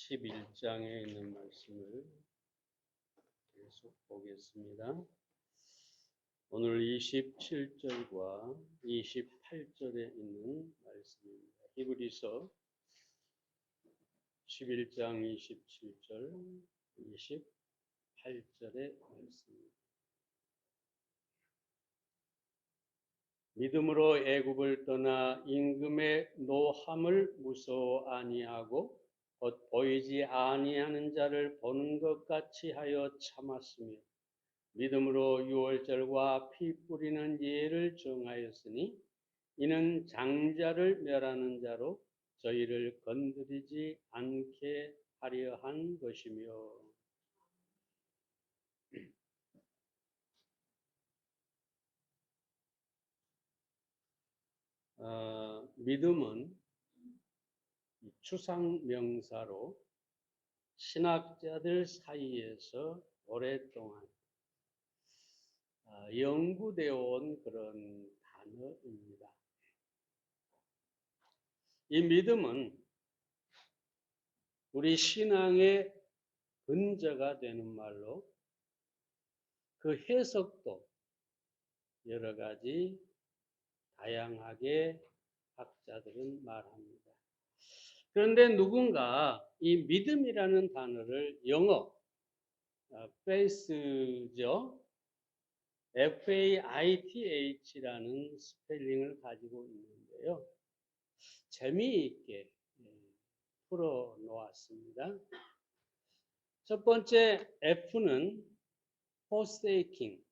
11장에 있는 말씀을 계속 보겠습니다. 오늘 27절과 28절에 있는 말씀입니다. 히브리서 11장 27절, 28절의 말씀입니다. 믿음으로 애굽을 떠나 임금의 노함을 무서워 아니하고 곧 보이지 아니하는 자를 보는 것 같이 하여 참았으며 믿음으로 유월절과 피 뿌리는 예를 정하였으니 이는 장자를 멸하는 자로 저희를 건드리지 않게 하려 한 것이며 믿음은 추상명사로 신학자들 사이에서 오랫동안 연구되어 온 그런 단어입니다. 이 믿음은 우리 신앙의 근저가 되는 말로 그 해석도 여러 가지 다양하게 학자들은 말합니다. 그런데 누군가 이 믿음이라는 단어를 영어 faith죠. faith라는 스펠링을 가지고 있는데요. 재미있게 풀어 놓았습니다. 첫 번째 F는 forsaking,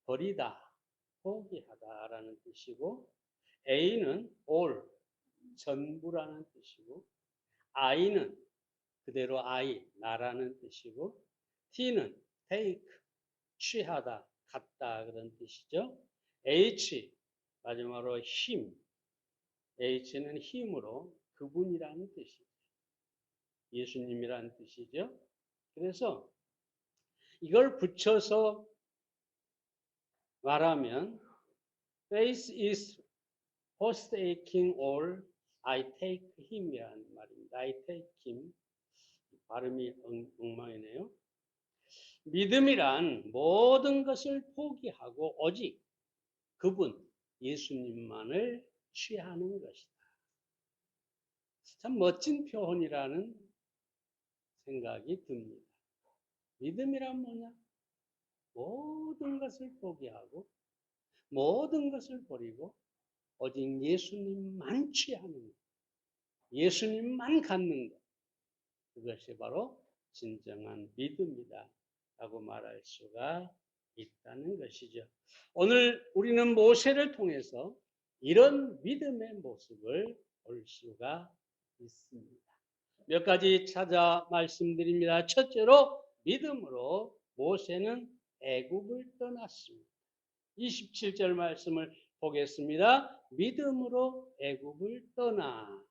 버리다, 포기하다라는 뜻이고, A는 all, 전부라는 뜻이고, I는 그대로 I, 나라는 뜻이고, T는 take, 취하다, 갖다 그런 뜻이죠. H, 마지막으로 힘, H는 힘으로 그분이라는 뜻이죠. 예수님이라는 뜻이죠. 그래서 이걸 붙여서 말하면 Faith is forsaking all, I take him이라는 말입니다. I take him. 발음이 엉망이네요. 믿음이란 모든 것을 포기하고 오직 그분, 예수님만을 취하는 것이다. 참 멋진 표현이라는 생각이 듭니다. 믿음이란 뭐냐? 모든 것을 포기하고 모든 것을 버리고 오직 예수님만 취하는 것, 예수님만 갖는 것, 그것이 바로 진정한 믿음이다 라고 말할 수가 있다는 것이죠. 오늘 우리는 모세를 통해서 이런 믿음의 모습을 볼 수가 있습니다. 몇 가지 찾아 말씀드립니다. 첫째로 믿음으로 모세는 애굽을 떠났습니다. 27절 말씀을 보겠습니다. 믿음으로 애굽을 떠나.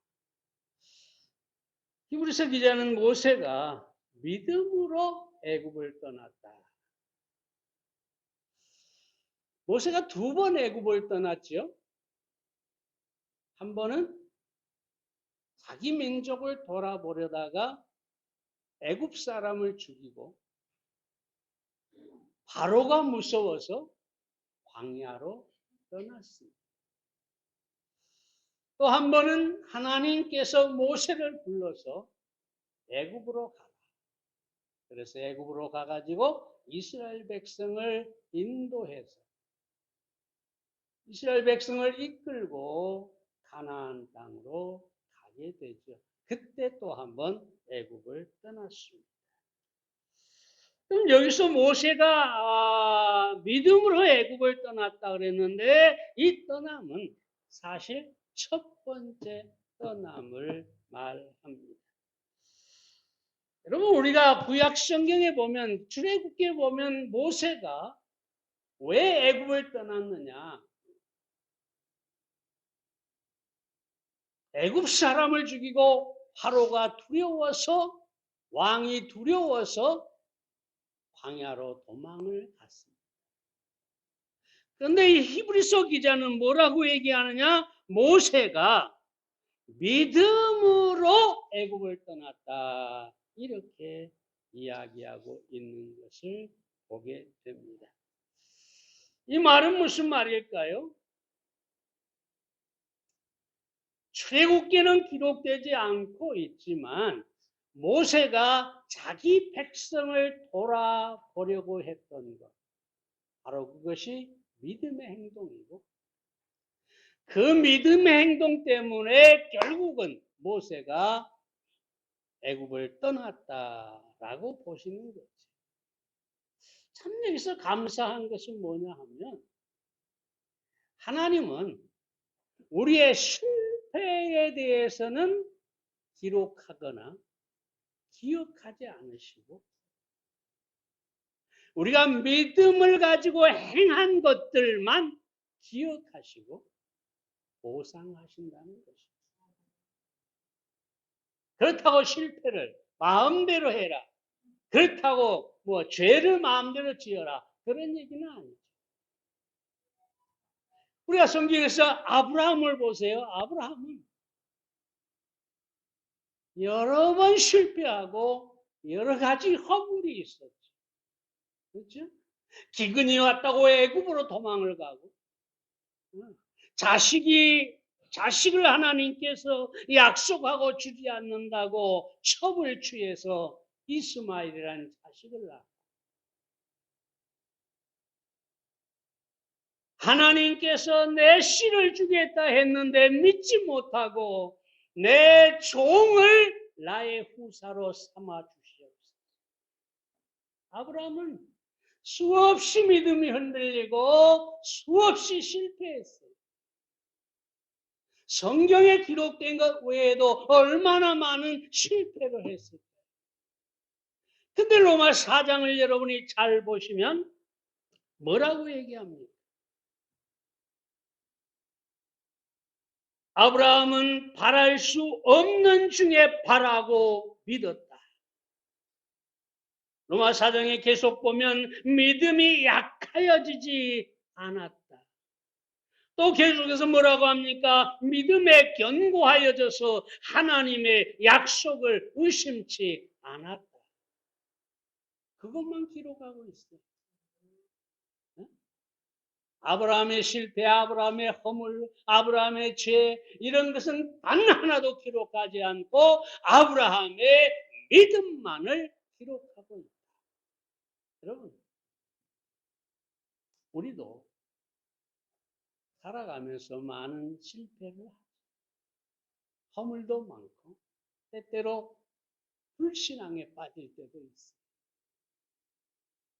히브리서 기자는 모세가 믿음으로 애굽을 떠났다. 모세가 두 번 애굽을 떠났죠. 한 번은 자기 민족을 돌아보려다가 애굽 사람을 죽이고 바로가 무서워서 광야로 떠났습니다. 또 한 번은 하나님께서 모세를 불러서 애굽으로 가라. 그래서 애굽으로 가가지고 이스라엘 백성을 인도해서 이스라엘 백성을 이끌고 가나안 땅으로 가게 되죠. 그때 또 한 번 애굽을 떠났습니다. 그럼 여기서 모세가 믿음으로 애굽을 떠났다 그랬는데 이 떠남은 사실 첫 번째 떠남을 말합니다. 여러분 우리가 구약 성경에 보면 출애굽기에 보면 모세가 왜 애굽을 떠났느냐? 애굽 사람을 죽이고 파로가 두려워서 왕이 두려워서 광야로 도망을 갔습니다. 그런데 이 히브리서 기자는 뭐라고 얘기하느냐? 모세가 믿음으로 애굽을 떠났다. 이렇게 이야기하고 있는 것을 보게 됩니다. 이 말은 무슨 말일까요? 출애굽기는 기록되지 않고 있지만 모세가 자기 백성을 돌아보려고 했던 것, 바로 그것이 믿음의 행동이고, 그 믿음의 행동 때문에 결국은 모세가 애굽을 떠났다라고 보시는 거죠. 참 여기서 감사한 것은 뭐냐 하면, 하나님은 우리의 실패에 대해서는 기록하거나 기억하지 않으시고, 우리가 믿음을 가지고 행한 것들만 기억하시고 보상하신다는 것입니다. 그렇다고 실패를 마음대로 해라, 그렇다고 뭐 죄를 마음대로 지어라, 그런 얘기는 아니죠. 우리가 성경에서 아브라함을 보세요. 아브라함은 여러 번 실패하고 여러 가지 허물이 있었죠. 그렇죠? 기근이 왔다고 애굽으로 도망을 가고, 자식을 하나님께서 약속하고 주지 않는다고 첩을 취해서 이스마엘이라는 자식을 낳았고, 하나님께서 내 씨를 주겠다 했는데 믿지 못하고 내 종을 나의 후사로 삼아 주시옵소서. 아브라함은 수없이 믿음이 흔들리고 수없이 실패했어요. 성경에 기록된 것 외에도 얼마나 많은 실패를 했을까요? 근데 로마 4장을 여러분이 잘 보시면 뭐라고 얘기합니까? 아브라함은 바랄 수 없는 중에 바라고 믿었다. 로마 4장에 계속 보면 믿음이 약하여지지 않았다. 또 계속해서 뭐라고 합니까? 믿음에 견고하여져서 하나님의 약속을 의심치 않았다. 그것만 기록하고 있어요. 아브라함의 실패, 아브라함의 허물, 아브라함의 죄, 이런 것은 단 하나도 기록하지 않고 아브라함의 믿음만을 기록하고 있다. 여러분, 우리도 살아가면서 많은 실패를 하죠. 허물도 많고 때때로 불신앙에 빠질 때도 있어요.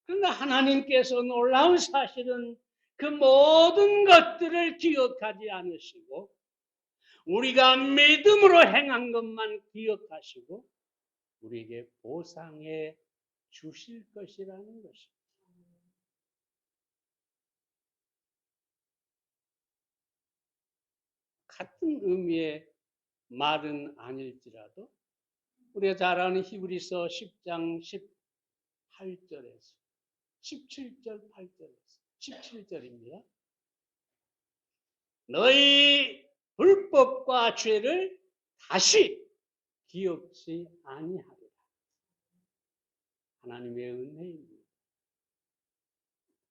그러나 하나님께서 놀라운 사실은 그 모든 것들을 기억하지 않으시고 우리가 믿음으로 행한 것만 기억하시고 우리에게 보상해 주실 것이라는 것입니다. 같은 의미의 말은 아닐지라도 우리가 잘 아는 히브리서 10장 18절에서 17절 8절에서 17절입니다. 너희 불법과 죄를 다시 기억지 아니하리라. 하나님의 은혜입니다.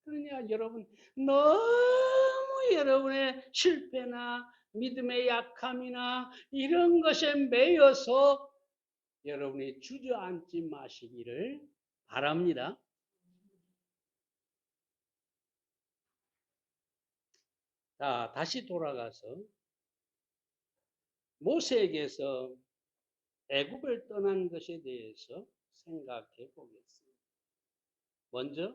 그러냐 여러분, 너무 여러분의 실패나 믿음의 약함이나 이런 것에 매여서 여러분이 주저앉지 마시기를 바랍니다. 자, 다시 돌아가서 모세에게서 애굽을 떠난 것에 대해서 생각해 보겠습니다. 먼저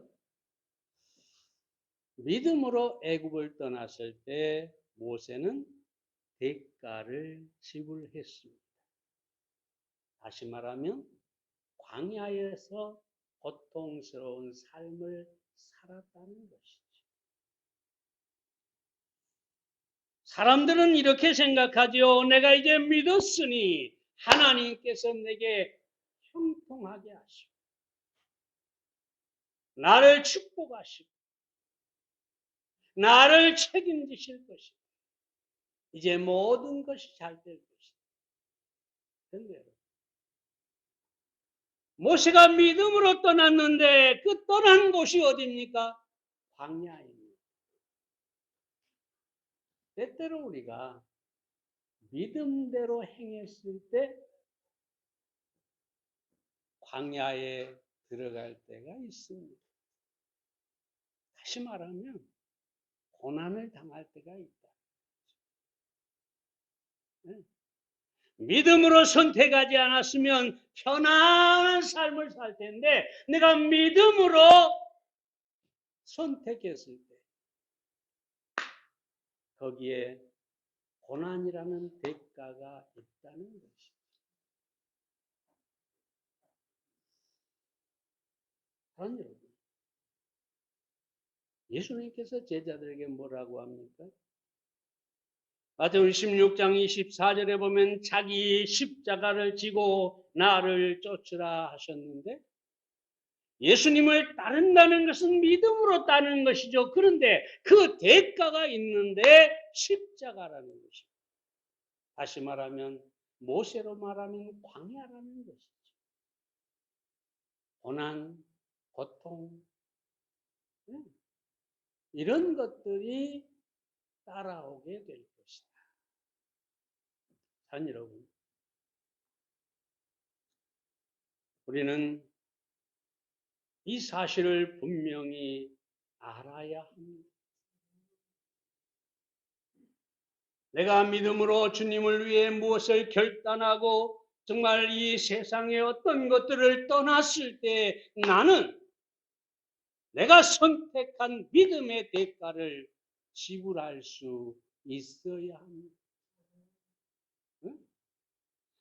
믿음으로 애굽을 떠났을 때 모세는 대가를 지불했습니다. 다시 말하면 광야에서 고통스러운 삶을 살았다는 것이죠. 사람들은 이렇게 생각하죠. 내가 이제 믿었으니 하나님께서 내게 형통하게 하시고 나를 축복하시고 나를 책임지실 것이고 이제 모든 것이 잘 될 것이다. 그런데 모세가 믿음으로 떠났는데 그 떠난 곳이 어디입니까? 광야입니다. 때때로 우리가 믿음대로 행했을 때 광야에 들어갈 때가 있습니다. 다시 말하면 고난을 당할 때가 있다. 믿음으로 선택하지 않았으면 편안한 삶을 살 텐데 내가 믿음으로 선택했을 때 거기에 고난이라는 대가가 있다는 것이죠. 사랑하는 여러분, 예수님께서 제자들에게 뭐라고 합니까? 마태복음 16장 24절에 보면 자기 십자가를 지고 나를 쫓으라 하셨는데 예수님을 따른다는 것은 믿음으로 따르는 것이죠. 그런데 그 대가가 있는데 십자가라는 것이죠. 다시 말하면 모세로 말하면 광야라는 것이죠. 고난, 고통, 이런 것들이 따라오게 될 것이다. 자, 여러분, 우리는 이 사실을 분명히 알아야 합니다. 내가 믿음으로 주님을 위해 무엇을 결단하고 정말 이 세상의 어떤 것들을 떠났을 때 나는 내가 선택한 믿음의 대가를 지불할 수 있어야 합니다.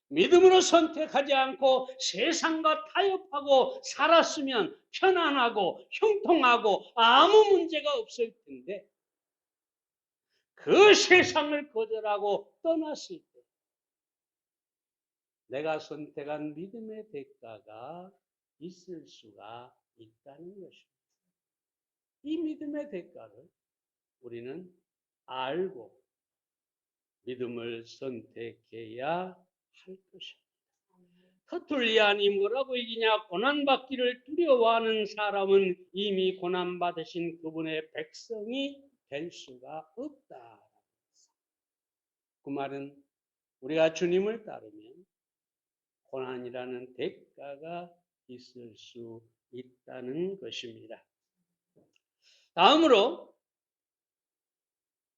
믿음으로 선택하지 않고 세상과 타협하고 살았으면 편안하고 형통하고 아무 문제가 없을 텐데 그 세상을 거절하고 떠났을 때 내가 선택한 믿음의 대가가 있을 수가 있다는 것입니다. 이 믿음의 대가를 우리는 알고 믿음을 선택해야 할 것입니다. 터툴리안이 뭐라고 얘기냐? 고난받기를 두려워하는 사람은 이미 고난받으신 그분의 백성이 될 수가 없다. 그 말은 우리가 주님을 따르면 고난이라는 대가가 있을 수 있다는 것입니다. 다음으로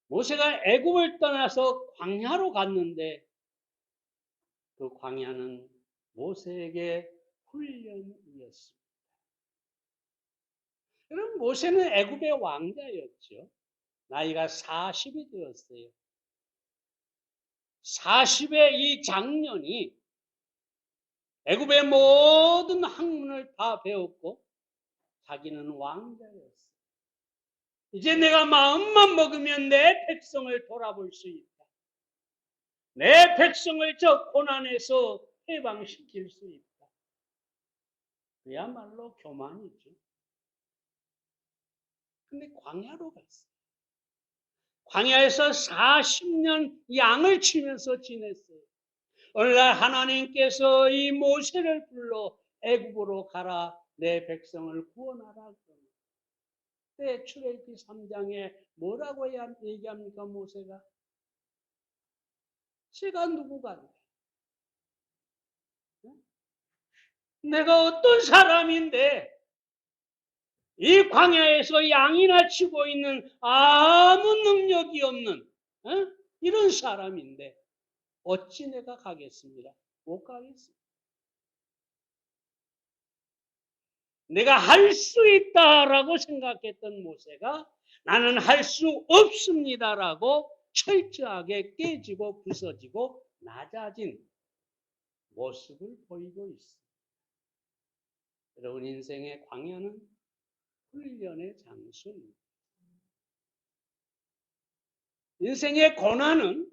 모세가 애굽을 떠나서 광야로 갔는데 그 광야는 모세에게 훈련이었습니다. 그럼 모세는 애굽의 왕자였죠. 나이가 40이 되었어요. 40의 이 장년이 애굽의 모든 학문을 다 배웠고 자기는 왕자였어요. 이제 내가 마음만 먹으면 내 백성을 돌아볼 수 있다. 내 백성을 저 고난에서 해방시킬 수 있다. 그야말로 교만이죠. 근데 광야로 갔어요. 광야에서 40년 양을 치면서 지냈어요. 오늘날 하나님께서 이 모세를 불러 애굽으로 가라 내 백성을 구원하라. 그때 출애굽기 3장에 뭐라고 얘기합니까 모세가? 제가 누구가? 내가 어떤 사람인데 이 광야에서 양이나 치고 있는 아무 능력이 없는 이런 사람인데 어찌 내가 가겠습니다. 못 가겠습니다. 내가 할 수 있다라고 생각했던 모세가 나는 할 수 없습니다라고 철저하게 깨지고 부서지고 낮아진 모습을 보이고 있습니다. 여러분 인생의 광야는 훈련의 장소입니다. 인생의 고난은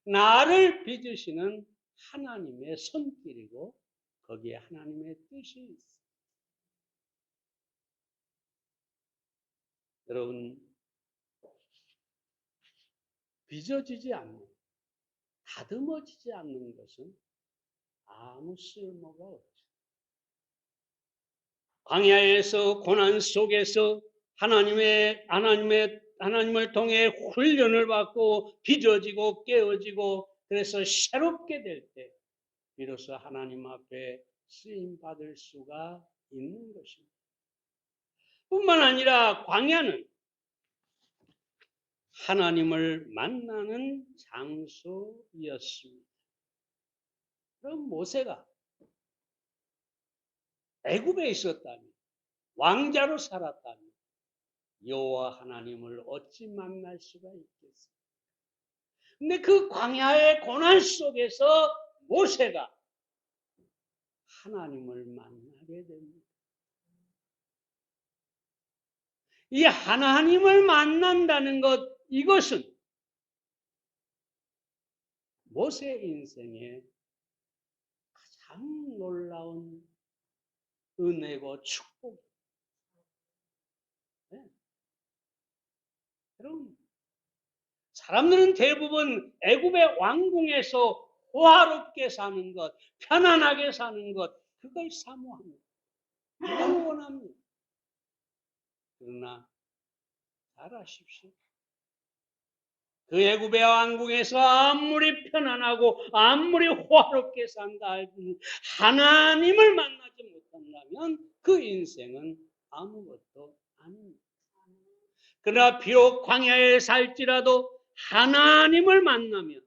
나를 빚으시는 하나님의 손길이고 거기에 하나님의 뜻이 있습니다. 여러분 빚어지지 않는 다듬어지지 않는 것은 아무 쓸모가 없죠. 광야에서 고난 속에서 하나님을 통해 훈련을 받고 빚어지고 깨어지고 그래서 새롭게 될 때 비로소 하나님 앞에 쓰임 받을 수가 있는 것입니다. 뿐만 아니라 광야는 하나님을 만나는 장소였습니다. 그럼 모세가 애굽에 있었다면, 왕자로 살았다면 여호와 하나님을 어찌 만날 수가 있겠어요? 근데 그 광야의 고난 속에서 모세가 하나님을 만나게 됩니다. 이 하나님을 만난다는 것, 이것은 모세 인생의 가장 놀라운 은혜고 축복입니다. 네. 여러분, 사람들은 대부분 애굽의 왕궁에서 호화롭게 사는 것, 편안하게 사는 것, 그걸 사모합니다. 그걸 원합니다. 그러나 잘 아십시오. 그 애굽의 왕궁에서 아무리 편안하고 아무리 호화롭게 산다 할지라도 하나님을 만나지 못한다면 그 인생은 아무것도 아닙니다. 그러나 비록 광야에 살지라도 하나님을 만나면,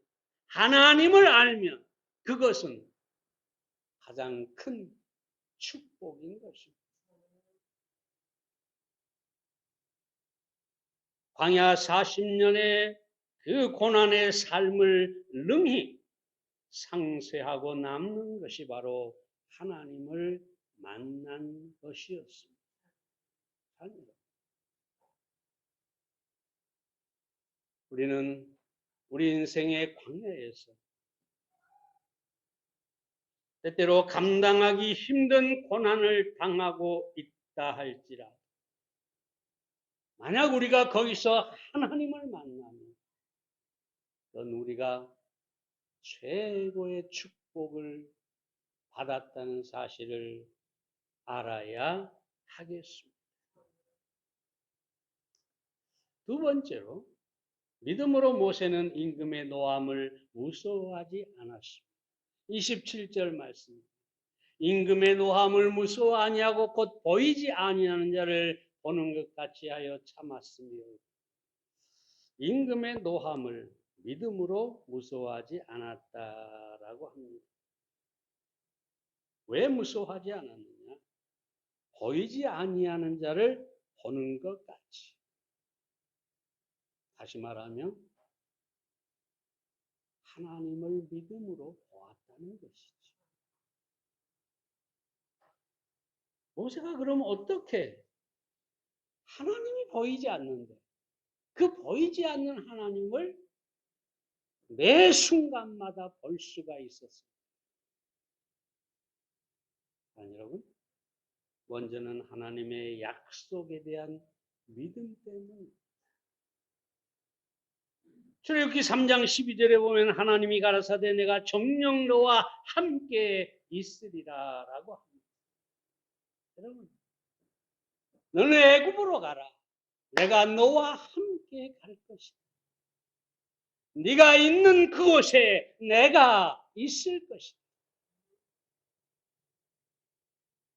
하나님을 알면 그것은 가장 큰 축복인 것입니다. 광야 40년의 그 고난의 삶을 능히 상쇄하고 남는 것이 바로 하나님을 만난 것이었습니다. 우리는 우리 인생의 광야에서 때때로 감당하기 힘든 고난을 당하고 있다 할지라도 만약 우리가 거기서 하나님을 만나면 그건 우리가 최고의 축복을 받았다는 사실을 알아야 하겠습니다. 두 번째로 믿음으로 모세는 임금의 노함을 무서워하지 않았습니다. 27절 말씀. 임금의 노함을 무서워 아니하고 곧 보이지 아니하는 자를 보는 것 같이 하여 참았으며 임금의 노함을 믿음으로 무서워하지 않았다라고 합니다. 왜 무서워하지 않았느냐? 보이지 아니하는 자를 보는 것 같이. 다시 말하면 하나님을 믿음으로 보았다는 것이죠. 모세가 그러면 어떻게 하나님이 보이지 않는데 그 보이지 않는 하나님을 매 순간마다 볼 수가 있었습니다. 여러분, 먼저는 하나님의 약속에 대한 믿음 때문입니다. 출애굽기 3장 12절에 보면 하나님이 가라사대 내가 정녕 너와 함께 있으리라 라고 합니다. 여러분, 너는 애굽으로 가라. 내가 너와 함께 갈 것이다. 네가 있는 그곳에 내가 있을 것이다.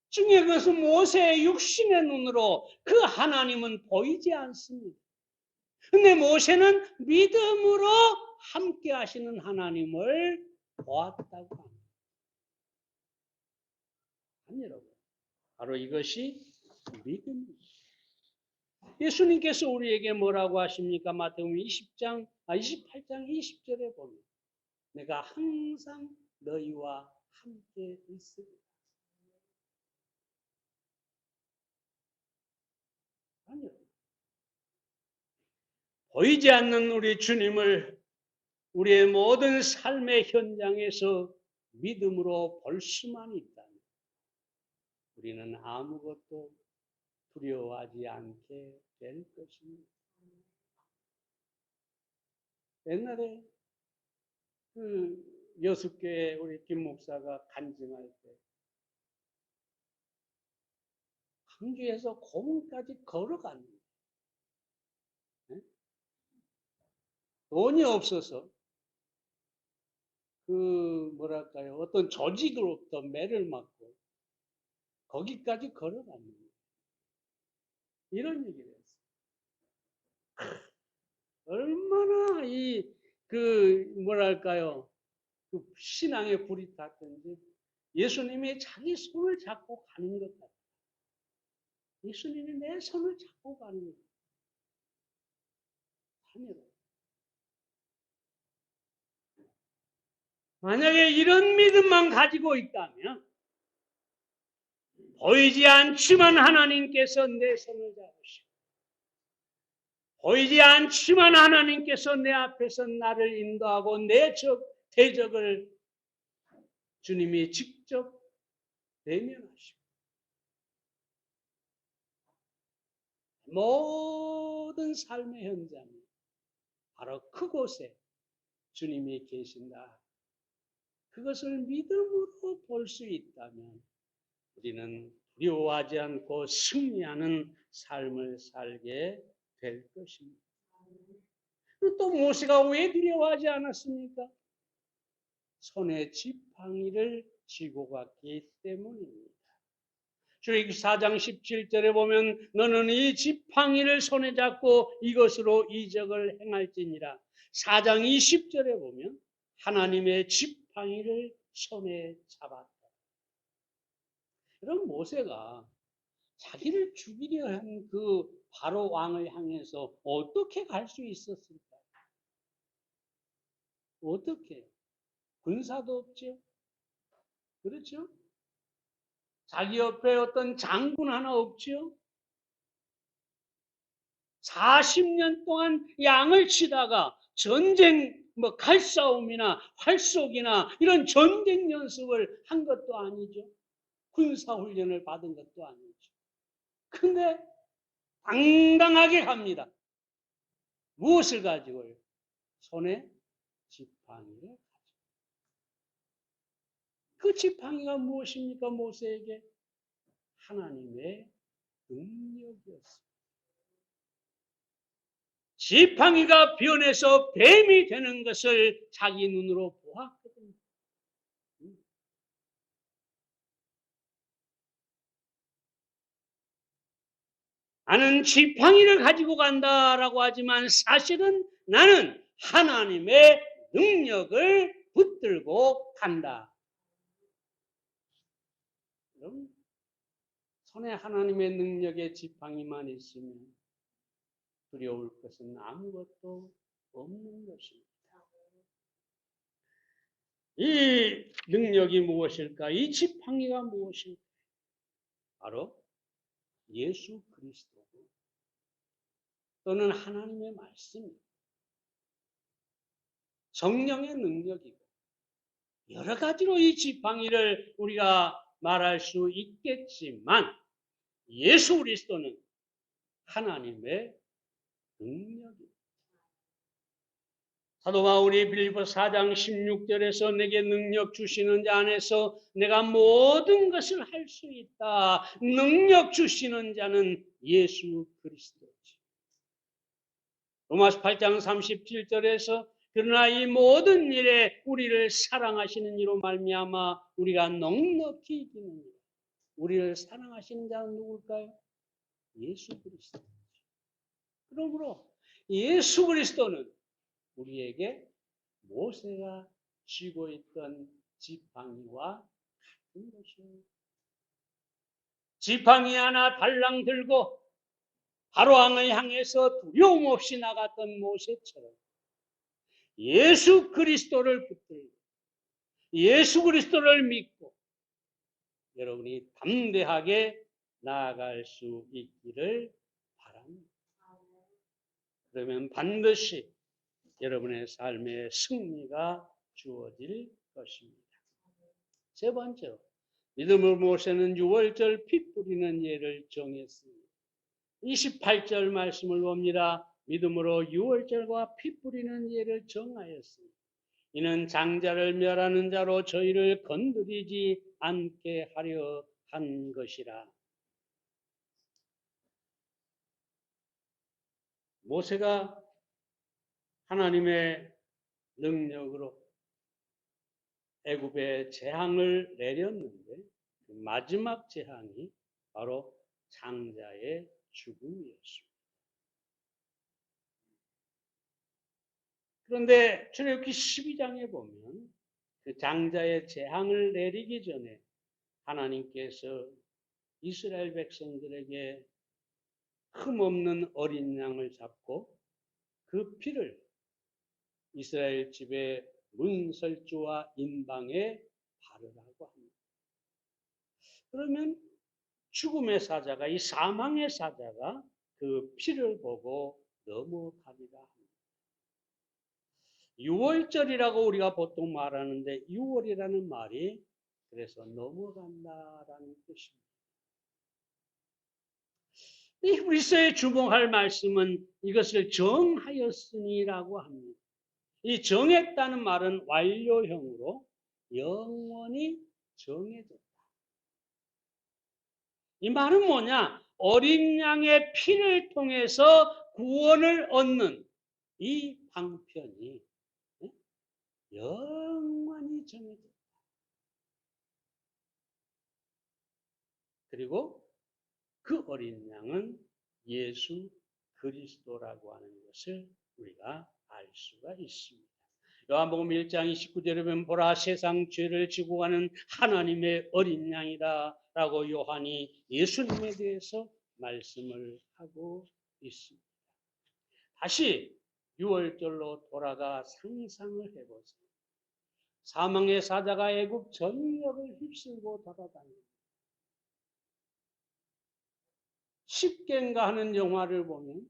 중요한 것은 모세의 육신의 눈으로 그 하나님은 보이지 않습니다. 근데 모세는 믿음으로 함께 하시는 하나님을 보았다고 합니다. 여러분, 바로 이것이 믿음입니다. 예수님께서 우리에게 뭐라고 하십니까? 마태복음 28장 20절에 보면 내가 항상 너희와 함께 있으리라. 보이지 않는 우리 주님을 우리의 모든 삶의 현장에서 믿음으로 볼 수만 있다면 우리는 아무것도 두려워하지 않게 될 것입니다. 옛날에 그 여수교회 우리 김 목사가 간증할 때 광주에서 고흥까지 걸어갔는데 돈이 없어서 뭐랄까요, 어떤 조직으로부터 매를 맞고 거기까지 걸어갔는데 이런 얘기를 했어요. 얼마나 뭐랄까요, 신앙의 불이 탔던지 예수님이 자기 손을 잡고 가는 것 같아요. 예수님이 내 손을 잡고 가는 것 같아요. 만약에 이런 믿음만 가지고 있다면 보이지 않지만 하나님께서 내 손을 잡으시고 보이지 않지만 하나님께서 내 앞에서 나를 인도하고 내 대적을 주님이 직접 대면하시고 모든 삶의 현장이 바로 그곳에 주님이 계신다. 그것을 믿음으로 볼 수 있다면 우리는 두려워하지 않고 승리하는 삶을 살게 될 것입니다. 또 모세가 왜 두려워하지 않았습니까? 손에 지팡이를 쥐고 갔기 때문입니다. 출애굽기 4장 17절에 보면 너는 이 지팡이를 손에 잡고 이것으로 이적을 행할지니라. 4장 20절에 보면 하나님의 지팡이를 손에 잡았다. 그럼 모세가 자기를 죽이려 한 바로 왕을 향해서 어떻게 갈 수 있었을까? 어떻게? 군사도 없죠. 그렇죠? 자기 옆에 어떤 장군 하나 없죠. 40년 동안 양을 치다가 전쟁, 칼싸움이나 활쏘기나 이런 전쟁 연습을 한 것도 아니죠. 군사훈련을 받은 것도 아니죠. 근데 당당하게 갑니다. 무엇을 가지고요? 손에 지팡이를 가지고. 그 지팡이가 무엇입니까? 모세에게 하나님의 능력이었습니다. 지팡이가 변해서 뱀이 되는 것을 자기 눈으로 보았거든요. 나는 지팡이를 가지고 간다라고 하지만 사실은 나는 하나님의 능력을 붙들고 간다. 그럼 손에 하나님의 능력의 지팡이만 있으면 두려울 것은 아무것도 없는 것입니다. 이 능력이 무엇일까? 이 지팡이가 무엇일까? 바로 예수 그리스도 또는 하나님의 말씀이 성령의 능력이고 여러 가지로 이 지팡이를 우리가 말할 수 있겠지만 예수 그리스도는 하나님의 능력입니다. 사도 바울이 빌립보 4장 16절에서 내게 능력 주시는 자 안에서 내가 모든 것을 할 수 있다. 능력 주시는 자는 예수 그리스도지. 로마서 8장 37절에서 그러나 이 모든 일에 우리를 사랑하시는 이로 말미암아 우리가 넉넉히 이기는 일. 우리를 사랑하시는 자는 누굴까요? 예수 그리스도. 그러므로 예수 그리스도는 우리에게 모세가 쥐고 있던 지팡이와 같은 것이에요. 지팡이 하나 달랑 들고 바로왕을 향해서 두려움 없이 나갔던 모세처럼 예수 그리스도를 붙들고 예수 그리스도를 믿고 여러분이 담대하게 나아갈 수 있기를 바랍니다. 그러면 반드시 여러분의 삶에 승리가 주어질 것입니다. 세 번째로 믿음으로 모세는 6월절 피 뿌리는 예를 정했습니다. 28절 말씀을 봅니다. 믿음으로 6월절과 피 뿌리는 예를 정하였습니다. 이는 장자를 멸하는 자로 저희를 건드리지 않게 하려 한 것이라. 모세가 하나님의 능력으로 애굽에 재앙을 내렸는데 그 마지막 재앙이 바로 장자의 죽음이었습니다. 그런데 출애굽기 12장에 보면 그 장자의 재앙을 내리기 전에 하나님께서 이스라엘 백성들에게 흠없는 어린 양을 잡고 그 피를 이스라엘 집의 문설주와 인방에 바르라고 합니다. 그러면 죽음의 사자가, 이 사망의 사자가 그 피를 보고 넘어가리라 합니다. 6월절이라고 우리가 보통 말하는데 6월이라는 말이 그래서 넘어간다라는 뜻입니다. 이 히브리서에 주목할 말씀은 이것을 정하였으니라고 합니다. 이 정했다는 말은 완료형으로 영원히 정해졌다. 이 말은 뭐냐? 어린 양의 피를 통해서 구원을 얻는 이 방편이 영원히 정해졌다. 그리고 그 어린 양은 예수 그리스도라고 하는 것을 우리가 알 수가 있습니다. 요한복음 1장 29절에 보면 보라 세상 죄를 지고 가는 하나님의 어린 양이다 라고 요한이 예수님에 대해서 말씀을 하고 있습니다. 다시 6월절로 돌아가 상상을 해보세요. 사망의 사자가 애굽 전역을 휩쓸고 돌아다닙니다. 십계인가 하는 영화를 보면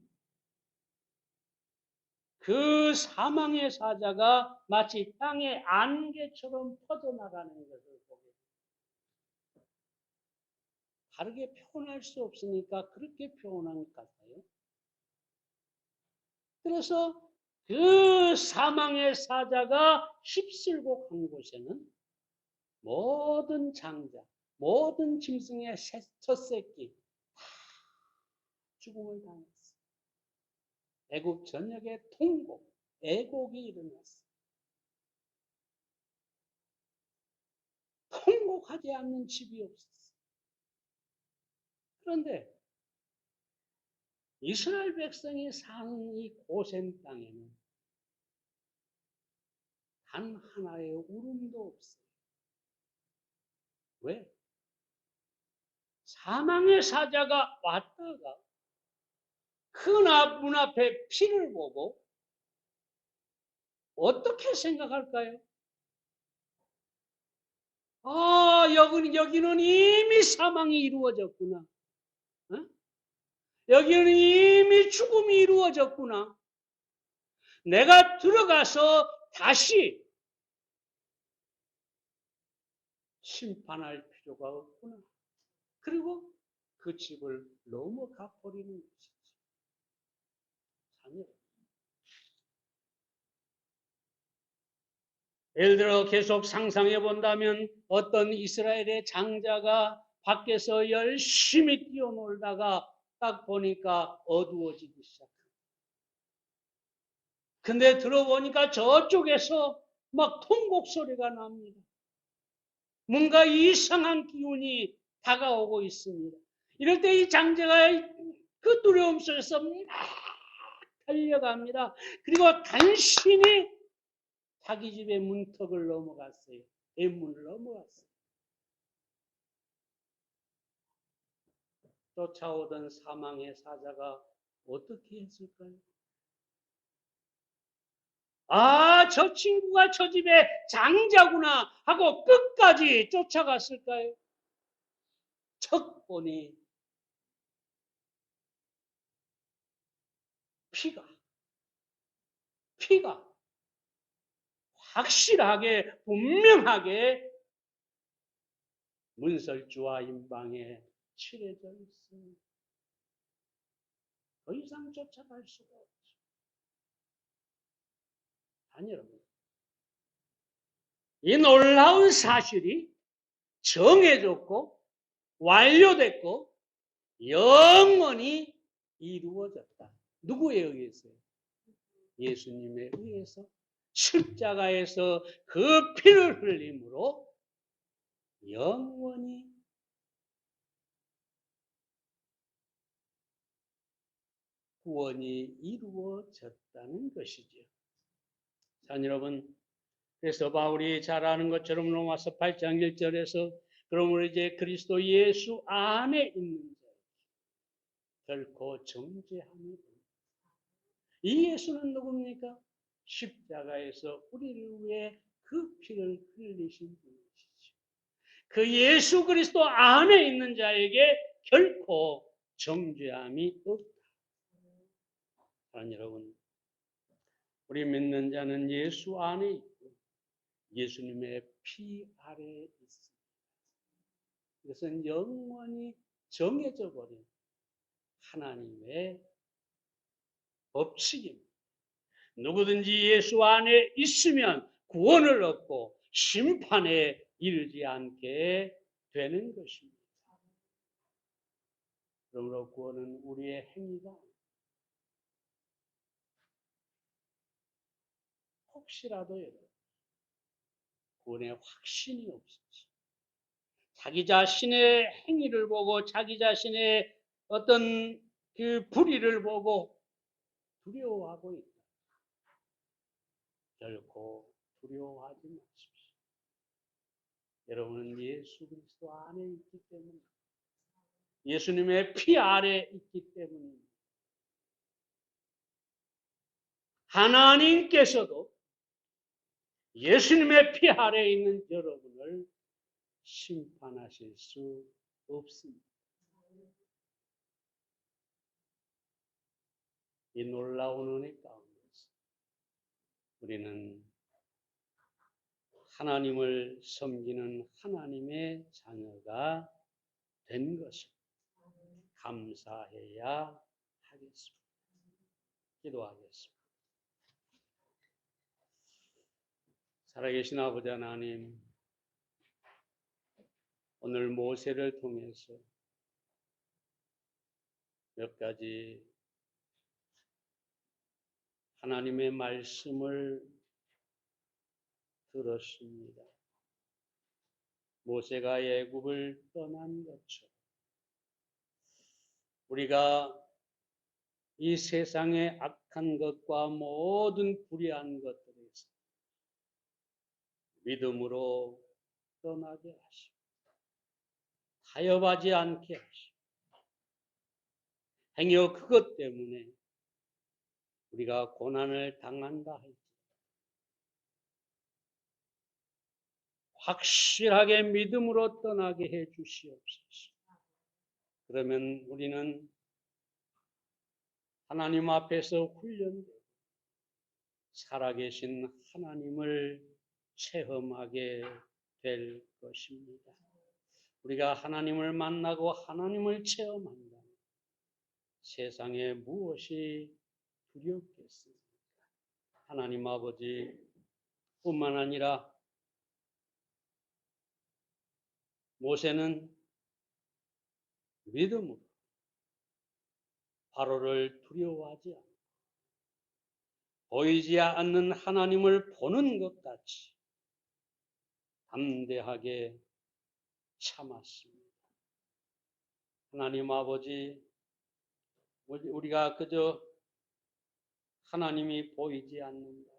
그 사망의 사자가 마치 땅의 안개처럼 퍼져나가는 것을 보게 됩니다. 다르게 표현할 수 없으니까 그렇게 표현한 것 같아요. 그래서 그 사망의 사자가 휩쓸고 간 곳에는 모든 장자, 모든 짐승의 첫 새끼 다 죽음을 당했어요. 애굽 전역에 통곡, 애곡이 일어났어요. 통곡하지 않는 집이 없었어요. 그런데 이스라엘 백성이 사는 이 고센 땅에는 단 하나의 울음도 없어요. 왜? 사망의 사자가 왔다가 그 문 앞에 피를 보고 어떻게 생각할까요? 아, 여기는 이미 사망이 이루어졌구나. 어? 여기는 이미 죽음이 이루어졌구나. 내가 들어가서 다시 심판할 필요가 없구나. 그리고 그 집을 넘어가 버리는 것이지. 자녀. 예를 들어 계속 상상해 본다면 어떤 이스라엘의 장자가 밖에서 열심히 뛰어놀다가 딱 보니까 어두워지기 시작합니다. 근데 들어보니까 저쪽에서 막 통곡 소리가 납니다. 뭔가 이상한 기운이 다가오고 있습니다. 이럴 때 이 장자가 그 두려움 속에서 막 달려갑니다. 그리고 간신히 자기 집의 문턱을 넘어갔어요. 대문을 넘어갔어요. 쫓아오던 사망의 사자가 어떻게 했을까요? 아, 저 친구가 저 집의 장자구나 하고 끝까지 쫓아갔을까요? 척 보니 피가 확실하게 분명하게 문설주와 인방에 칠해져 있습니다. 더 이상 쫓아갈 수가 없죠. 아니 여러분, 이 놀라운 사실이 정해졌고 완료됐고 영원히 이루어졌다. 누구에 의해서요? 예수님에 의해서 십자가에서 그 피를 흘림으로 영원히 구원이 이루어졌다는 것이죠. 자, 여러분, 그래서 바울이 잘 아는 것처럼 로마서 8장 1절에서 그러므로 이제 그리스도 예수 안에 있는 자 결코 정죄함이 없다. 이 예수는 누굽니까? 십자가에서 우리를 위해 그 피를 흘리신 분이시죠. 그 예수 그리스도 안에 있는 자에게 결코 정죄함이 없다. 사랑하는 여러분, 우리 믿는 자는 예수 안에 있고 예수님의 피 아래에 있습니다. 이것은 영원히 정해져 버린 하나님의 법칙입니다. 누구든지 예수 안에 있으면 구원을 얻고 심판에 이르지 않게 되는 것입니다. 그러므로 구원은 우리의 행위가 아닙니다. 혹시라도 여러분 구원의 확신이 없을지 자기 자신의 행위를 보고 자기 자신의 어떤 그 불의를 보고 두려워하고 있다. 결코 두려워하지 마십시오. 여러분은 예수 그리스도 안에 있기 때문에 예수님의 피 아래 있기 때문에 하나님께서도 예수님의 피 아래 있는 여러분을 심판하실 수 없습니다. 이 놀라운 은혜 가운데서 우리는 하나님을 섬기는 하나님의 자녀가 된 것을 감사해야 하겠습니다. 기도하겠습니다. 살아계신 아버지 하나님, 오늘 모세를 통해서 몇 가지 하나님의 말씀을 들었습니다. 모세가 애굽을 떠난 것처럼 우리가 이 세상의 악한 것과 모든 불의한 것들에서 믿음으로 떠나게 하시고 타협하지 않게 하시고 행여 그것 때문에 우리가 고난을 당한다 할지 확실하게 믿음으로 떠나게 해 주시옵소서. 그러면 우리는 하나님 앞에서 훈련되고 살아계신 하나님을 체험하게 될 것입니다. 우리가 하나님을 만나고 하나님을 체험한다면 세상에 무엇이 두렵겠습니까? 하나님 아버지 뿐만 아니라 모세는 믿음으로 바로를 두려워하지 않고 보이지 않는 하나님을 보는 것 같이 담대하게 참았습니다. 하나님 아버지, 우리가 그저 하나님이 보이지 않는다.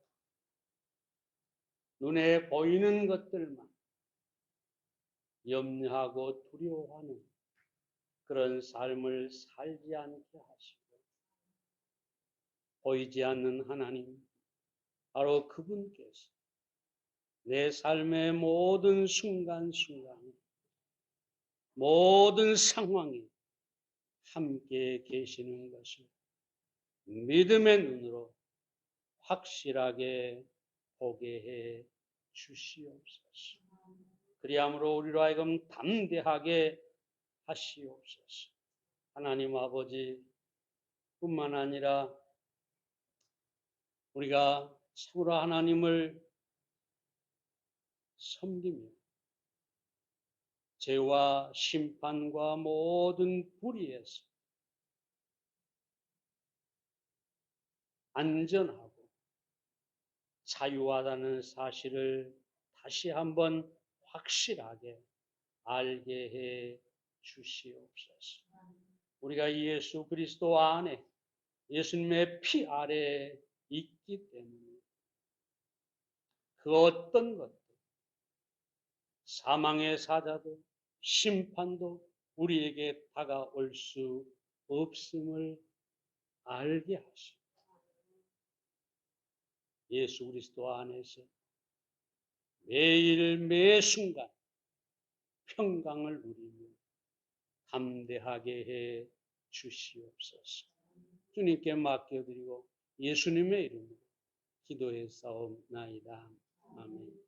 눈에 보이는 것들만 염려하고 두려워하는 그런 삶을 살지 않게 하시고 보이지 않는 하나님, 바로 그분께서 내 삶의 모든 순간순간에 모든 상황에 함께 계시는 것을 믿음의 눈으로 확실하게 보게 해 주시옵소서. 그리함으로 우리로 하여금 담대하게 하시옵소서. 하나님 아버지 뿐만 아니라 우리가 참으로 하나님을 섬기며 죄와 심판과 모든 불의에서 안전하고 자유하다는 사실을 다시 한번 확실하게 알게 해 주시옵소서. 우리가 예수 그리스도 안에 예수님의 피 아래 있기 때문에 그 어떤 것도 사망의 사자도 심판도 우리에게 다가올 수 없음을 알게 하시고 예수 그리스도 안에서 매일 매 순간 평강을 누리며 담대하게 해 주시옵소서. 주님께 맡겨드리고 예수님의 이름으로 기도해 싸움나이다. 아멘.